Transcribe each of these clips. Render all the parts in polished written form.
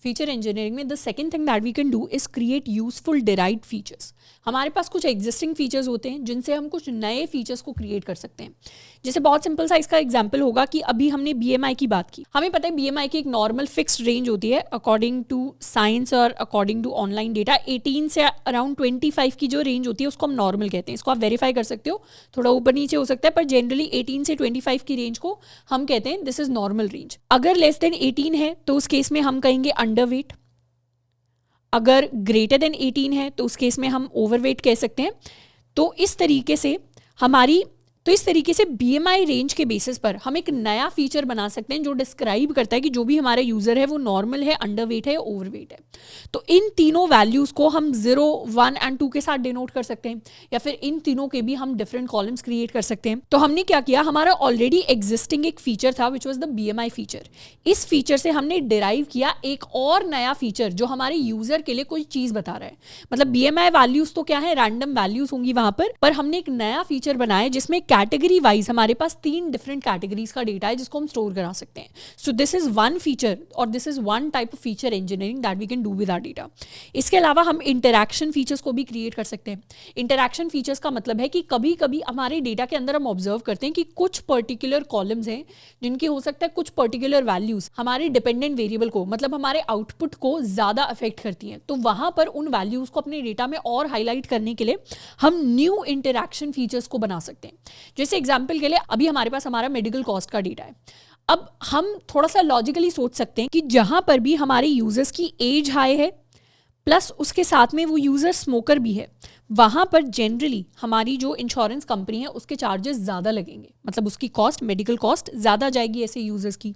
Feature engineering में the second thing that we can do is create useful derived features. हमारे पास कुछ existing features होते हैं जिनसे हम कुछ नए फीचर्स को क्रिएट कर सकते हैं। जैसे बहुत सिंपल सा इसका एग्जांपल होगा कि अभी हमने बीएमआई की बात की। हमें पता है बीएमआई की एक नॉर्मल फिक्स्ड रेंज होती है अकॉर्डिंग टू साइंस और अकॉर्डिंग टू ऑनलाइन डेटा। 18 से अराउंड 25 की जो रेंज होती है उसको हम नॉर्मल कहते हैं। इसको आप वेरीफाई कर सकते हो, थोड़ा ऊपर नीचे हो सकता है, पर जनरली 18 से 25 की रेंज को हम कहते हैं दिस इज नॉर्मल रेंज। अगर लेस देन 18 है तो उस केस में हम कहेंगे अंडरवेट। अगर ग्रेटर देन 18 है तो उस केस में हम ओवरवेट कह सकते हैं। तो इस तरीके से बीएमआई रेंज के बेसिस पर हम एक नया फीचर बना सकते हैं जो डिस्क्राइब करता है कि जो भी हमारा यूजर है वो नॉर्मल है, अंडरवेट है या ओवरवेट है। तो इन तीनों वैल्यूज को हम 0, 1 एंड 2 के साथ डिनोट कर सकते हैं, या फिर इन तीनों के भी हम डिफरेंट कॉलम्स क्रिएट कर सकते हैं। तो हमने क्या किया, हमारा ऑलरेडी एग्जिस्टिंग एक फीचर था which was the BMI feature. इस फीचर से हमने डिराइव किया एक और नया फीचर जो हमारे यूजर के लिए कोई चीज बता रहा है। मतलब बीएमआई वैल्यूज तो क्या है, रैंडम वैल्यूज होंगी वहां पर हमने एक नया फीचर बनाया जिसमें कैटेगरी वाइज हमारे पास 3 डिफरेंट कैटेगरीज का डेटा है जिसको हम स्टोर करा सकते हैं। So this is one feature और this is one type of feature engineering that we can do with our data. इसके अलावा हम इंटरैक्शन फीचर्स को भी क्रिएट कर सकते हैं। इंटरैक्शन फीचर्स का मतलब है कि कभी कभी हमारे डेटा के अंदर हम ऑब्जर्व करते हैं कि कुछ पर्टिकुलर कॉलम्स हैं जिनके हो सकता है कुछ पर्टिकुलर वैल्यूज हमारे डिपेंडेंट वेरिएबल को, मतलब हमारे आउटपुट को ज्यादा अफेक्ट करती हैं। तो वहां पर उन वैल्यूज को अपने डेटा में और हाईलाइट करने के लिए हम न्यू इंटरैक्शन फीचर्स को बना सकते हैं। जैसे एग्जाम्पल के लिए अभी हमारे पास हमारा मेडिकल कॉस्ट का डेटा है। अब हम थोड़ा सा लॉजिकली सोच सकते हैं कि जहां पर भी हमारे यूजर्स की एज हाई है प्लस उसके साथ में वो यूजर स्मोकर भी है, वहां पर जनरली हमारी जो इंश्योरेंस कंपनी है उसके चार्जेस ज्यादा लगेंगे, मतलब उसकी कॉस्ट, मेडिकल कॉस्ट ज्यादा जाएगी ऐसे यूजर्स की।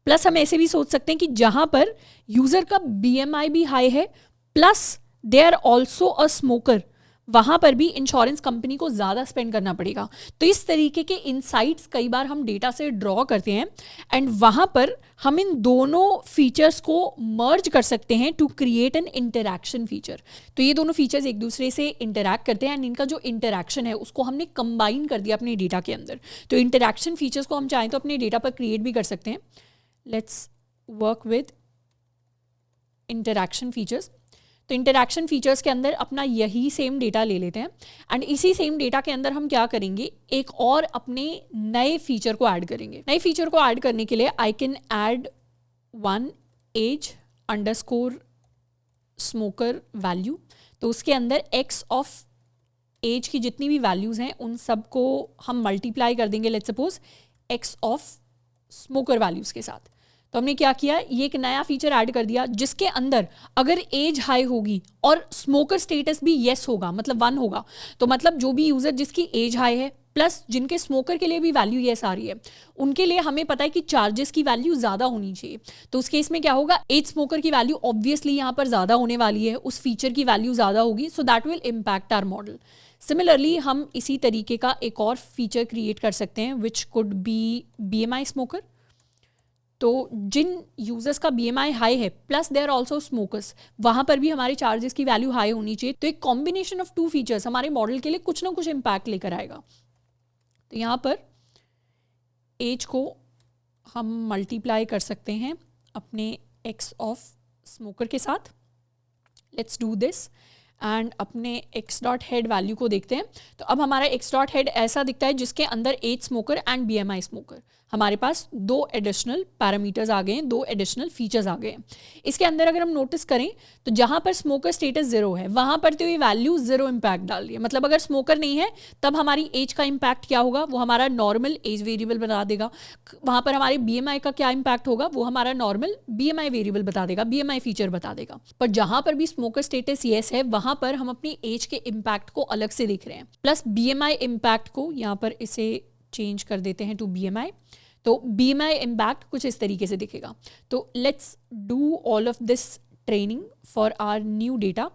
प्लस हम ऐसे भी सोच सकते हैं कि जहां पर यूजर का बीएमआई भी हाई है plus they are also a smoker, वहां पर भी इंश्योरेंस कंपनी को ज्यादा स्पेंड करना पड़ेगा। तो इस तरीके के इनसाइट्स कई बार हम डेटा से ड्रॉ करते हैं एंड वहां पर हम इन दोनों फीचर्स को मर्ज कर सकते हैं to create an interaction feature. तो ये दोनों फीचर्स एक दूसरे से इंटरैक्ट करते हैं एंड इनका जो इंटरैक्शन है उसको हमने कंबाइन कर दिया अपने डेटा के अंदर। तो इंटरैक्शन फीचर्स को हम चाहें तो अपने डेटा पर क्रिएट भी कर सकते हैं। Let's work with interaction features. तो इंटरैक्शन फीचर्स के अंदर अपना यही सेम डेटा ले लेते हैं एंड इसी सेम डेटा के अंदर हम क्या करेंगे, एक और अपने नए फीचर को ऐड करेंगे। नए फीचर को ऐड करने के लिए I can add 1 age underscore smoker value. तो उसके अंदर एक्स ऑफ एज की जितनी भी वैल्यूज हैं उन सबको हम मल्टीप्लाई कर देंगे, let's suppose x of smoker values के साथ। तो हमने क्या किया, ये एक नया फीचर ऐड कर दिया जिसके अंदर अगर एज हाई होगी और स्मोकर स्टेटस भी येस होगा, मतलब 1 होगा, तो मतलब जो भी यूजर जिसकी एज हाई है प्लस जिनके स्मोकर के लिए भी वैल्यू येस आ रही है उनके लिए हमें पता है कि चार्जेस की वैल्यू ज्यादा होनी चाहिए। तो उस केस में क्या होगा, एज स्मोकर की वैल्यू ऑब्वियसली यहाँ पर ज्यादा होने वाली है, उस फीचर की वैल्यू ज्यादा होगी, so that will impact our model. Similarly हम इसी तरीके का एक और फीचर क्रिएट कर सकते हैं which could be BMI smoker. तो जिन यूजर्स का बीएमआई हाई है plus they are also smokers, वहां पर भी हमारे चार्जेस की वैल्यू हाई होनी चाहिए। तो एक कॉम्बिनेशन ऑफ 2 फीचर्स हमारे मॉडल के लिए कुछ ना कुछ इम्पैक्ट लेकर आएगा। तो यहाँ पर एज को हम मल्टीप्लाई कर सकते हैं अपने एक्स ऑफ स्मोकर के साथ। लेट्स डू दिस एंड अपने एक्स डॉट हेड वैल्यू को देखते हैं। तो अब हमारा एक्स डॉट हेड ऐसा दिखता है जिसके अंदर age smoker and BMI smoker, हमारे पास 2 एडिशनल पैरामीटर्स आ गए हैं, 2 एडिशनल फीचर्स आ गए हैं। इसके अंदर अगर हम नोटिस करें तो जहां पर स्मोकर स्टेटस 0 है वहां पर तो ये वैल्यू 0 इम्पैक्ट डाल रही है। मतलब अगर स्मोकर नहीं है तब हमारी एज का इम्पैक्ट क्या होगा, वो हमारा नॉर्मल एज वेरिएबल बता देगा। वहां पर हमारे बीएमआई का क्या इम्पैक्ट होगा, वो हमारा नॉर्मल बीएमआई वेरिएबल बता देगा, बीएमआई फीचर बता देगा। पर जहां पर भी स्मोकर स्टेटस येस है वहां पर हम अपनी एज के इम्पैक्ट को अलग से देख रहे हैं। प्लस बीएमआई इम्पैक्ट को यहाँ पर इसे चेंज कर देते हैं टू बीएमआई। तो बीएमआई इम्पैक्ट कुछ इस तरीके से दिखेगा। तो let's do all of this training for our new data.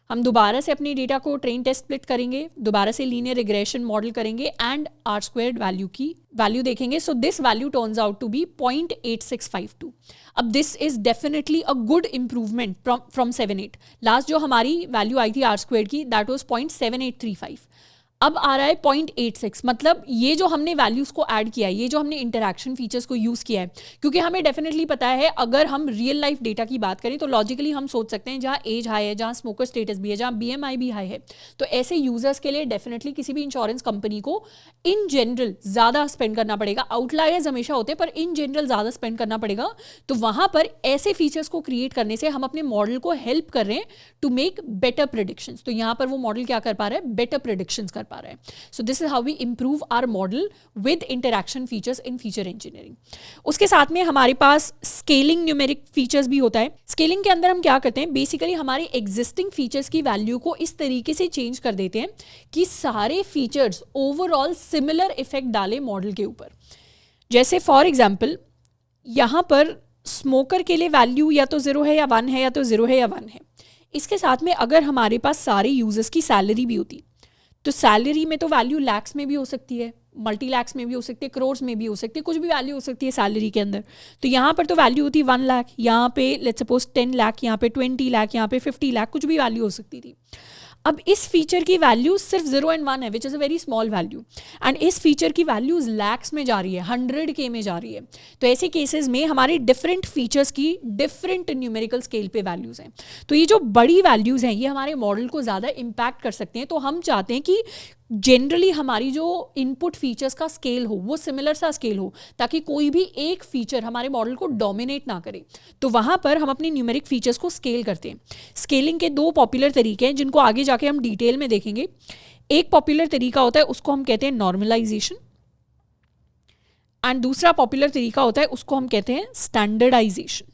हम दोबारा से अपने डेटा को ट्रेन टेस्ट स्प्लिट करेंगे, दोबारा से लीनियर रिग्रेशन मॉडल करेंगे एंड आर स्क्वायर्ड वैल्यू की वैल्यू देखेंगे। So this value turns out to be 0.8652। अब this is definitely a good improvement from 7.8। Last जो हमारी वैल्यू आई थी आर स्क्वायर्ड की दैट वाज 0.7835। अब आ रहा है 0.86, मतलब ये जो हमने वैल्यूज़ को ऐड किया है, ये जो हमने इंटरैक्शन फीचर्स को यूज़ किया है, क्योंकि हमें डेफिनेटली पता है अगर हम रियल लाइफ डेटा की बात करें तो लॉजिकली हम सोच सकते हैं जहाँ एज हाई है, जहाँ स्मोकर स्टेटस भी है, जहाँ BMI भी हाई है, तो ऐसे यूजर्स के लिए डेफिनेटली किसी भी इंश्योरेंस कंपनी को इन जनरल ज़्यादा स्पेंड करना पड़ेगा। आउटलायर्स हमेशा होते हैं पर इन जनरल ज़्यादा स्पेंड करना पड़ेगा। तो वहाँ पर ऐसे फीचर्स को क्रिएट करने से हम अपने मॉडल को हेल्प कर रहे हैं टू मेक बेटर प्रेडिक्शंस। तो यहाँ पर वो मॉडल क्या कर पा रहा है, बेटर प्रेडिक्शंस कर पा रहा है। So this is how we improve our model with interaction features in feature engineering. उसके साथ में हमारे पास स्केलिंग न्यूमेरिक फीचर्स भी होता है। स्केलिंग के अंदर हम क्या करते हैं, बेसिकली हमारे एग्जिस्टिंग फीचर्स की वैल्यू को इस तरीके से चेंज कर देते हैं कि सारे फीचर्स ओवरऑल सिमिलर इफेक्ट डाले मॉडल के ऊपर। जैसे फॉर एग्जाम्पल यहाँ पर स्मोकर के लिए वैल्यू या तो 0 है या 1 है, या तो 0 है या 1 है। इसके साथ में अगर हमारे पास सारे यूजर्स की सैलरी भी होती तो सैलरी में तो वैल्यू लैक्स में भी हो सकती है, मल्टी लैक्स में भी हो सकती है, करोर्स में भी हो सकती है, कुछ भी वैल्यू हो सकती है सैलरी के अंदर। तो यहाँ पर तो वैल्यू होती 1 लाख, यहाँ पे लेट्स सपोज 10 लाख, यहाँ पे 20 लाख, यहाँ पे 50 लाख, कुछ भी वैल्यू हो सकती थी। अब इस फीचर की वैल्यू सिर्फ 0 and 1 है, which is a very small value, and इस फीचर की वैल्यूज लैक्स में जा रही है, 100K में जा रही है। तो ऐसे केसेस में हमारे डिफरेंट फीचर्स की डिफरेंट न्यूमेरिकल स्केल पे वैल्यूज हैं। तो ये जो बड़ी वैल्यूज हैं ये हमारे मॉडल को ज़्यादा इम्पैक्ट कर सकते हैं। तो हम चाहते हैं कि जनरली हमारी जो इनपुट फीचर्स का स्केल हो वो सिमिलर सा स्केल हो, ताकि कोई भी एक फीचर हमारे मॉडल को डोमिनेट ना करे। तो वहाँ पर हम अपने न्यूमेरिक फीचर्स को स्केल करते हैं। स्केलिंग के 2 पॉपुलर तरीके हैं जिनको आगे जाके हम डिटेल में देखेंगे। एक पॉपुलर तरीका होता है उसको हम कहते हैं नॉर्मलाइजेशन, एंड दूसरा पॉपुलर तरीका होता है उसको हम कहते हैं स्टैंडर्डाइजेशन।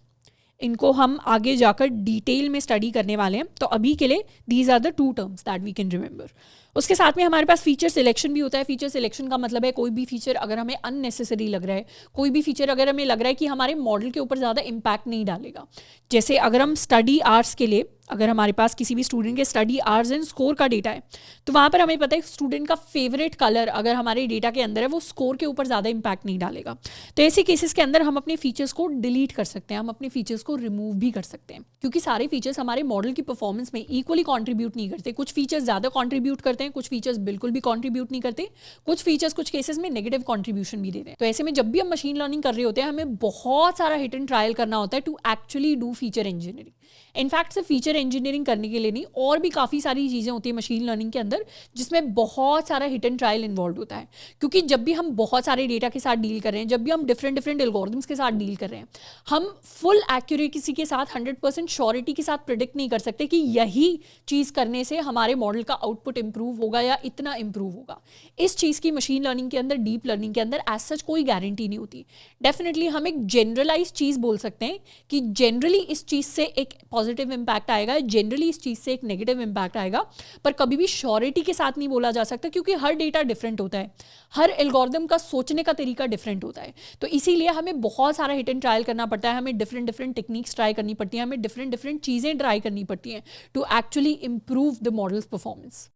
इनको हम आगे जाकर डिटेल में स्टडी करने वाले हैं। तो अभी के लिए these are the 2 terms that we can remember. उसके साथ में हमारे पास फीचर सिलेक्शन भी होता है। फीचर सिलेक्शन का मतलब है कोई भी फीचर अगर हमें अननेसेसरी लग रहा है, कोई भी फीचर अगर हमें लग रहा है कि हमारे मॉडल के ऊपर ज़्यादा इम्पैक्ट नहीं डालेगा। जैसे अगर हम स्टडी आवर्स के लिए, अगर हमारे पास किसी भी स्टूडेंट के स्टडी आवर्स एंड स्कोर का डेटा है, तो वहाँ पर हमें पता है स्टूडेंट का फेवरेट कलर अगर हमारे डेटा के अंदर है वो स्कोर के ऊपर ज़्यादा इम्पैक्ट नहीं डालेगा। तो ऐसे केसेस के अंदर हम अपने फीचर्स को डिलीट कर सकते हैं, हम अपने फीचर्स को रिमूव भी कर सकते हैं, क्योंकि सारे फीचर्स हमारे मॉडल की परफॉर्मेंस में इक्वली कॉन्ट्रीब्यूट नहीं करते। कुछ फीचर्स ज़्यादा कॉन्ट्रीब्यूट करते हैं, कुछ फीचर्स बिल्कुल भी कॉन्ट्रीब्यूट नहीं करते, कुछ फीचर्स कुछ केसेस में नेगेटिव कॉन्ट्रीब्यूशन भी दे रहे हैं। तो ऐसे में जब भी हम मशीन लर्निंग कर रहे होते हैं हमें बहुत सारा हिट एंड ट्रायल करना होता है to actually do feature engineering. In fact सिर्फ फीचर इंजीनियरिंग करने के लिए नहीं, और भी काफ़ी सारी चीज़ें होती है मशीन लर्निंग के अंदर जिसमें बहुत सारा हिट एंड ट्रायल इन्वॉल्व होता है। क्योंकि जब भी हम बहुत सारे डेटा के साथ डील कर रहे हैं, जब भी हम डिफरेंट एल्गोरिथम्स के साथ डील कर रहे हैं, हम फुल एक्यूरेसी के साथ 100% श्योरिटी के साथ प्रिडिक्ट नहीं कर सकते कि यही चीज़ करने से हमारे मॉडल का आउटपुट इंप्रूव होगा या इतना इंप्रूव होगा। इस चीज़ की मशीन लर्निंग के अंदर, डीप लर्निंग के अंदर एज सच कोई गारंटी नहीं होती। डेफिनेटली हम एक जनरलाइज चीज़ बोल सकते हैं कि जनरली इस चीज़ से एक पॉजिटिव इंपैक्ट आएगा, जनरली इस चीज़ से एक नेगेटिव इंपैक्ट आएगा, पर कभी भी श्योरिटी के साथ नहीं बोला जा सकता, क्योंकि हर डेटा डिफरेंट होता है, हर एल्गोरिथम का सोचने का तरीका डिफरेंट होता है। तो इसीलिए हमें बहुत सारा हिट एंड ट्रायल करना पड़ता है, हमें डिफरेंट टेक्निक्स ट्राई करनी पड़ती हैं, हमें डिफरेंट चीज़ें ट्राई करनी पड़ती हैं to actually improve the model's performance.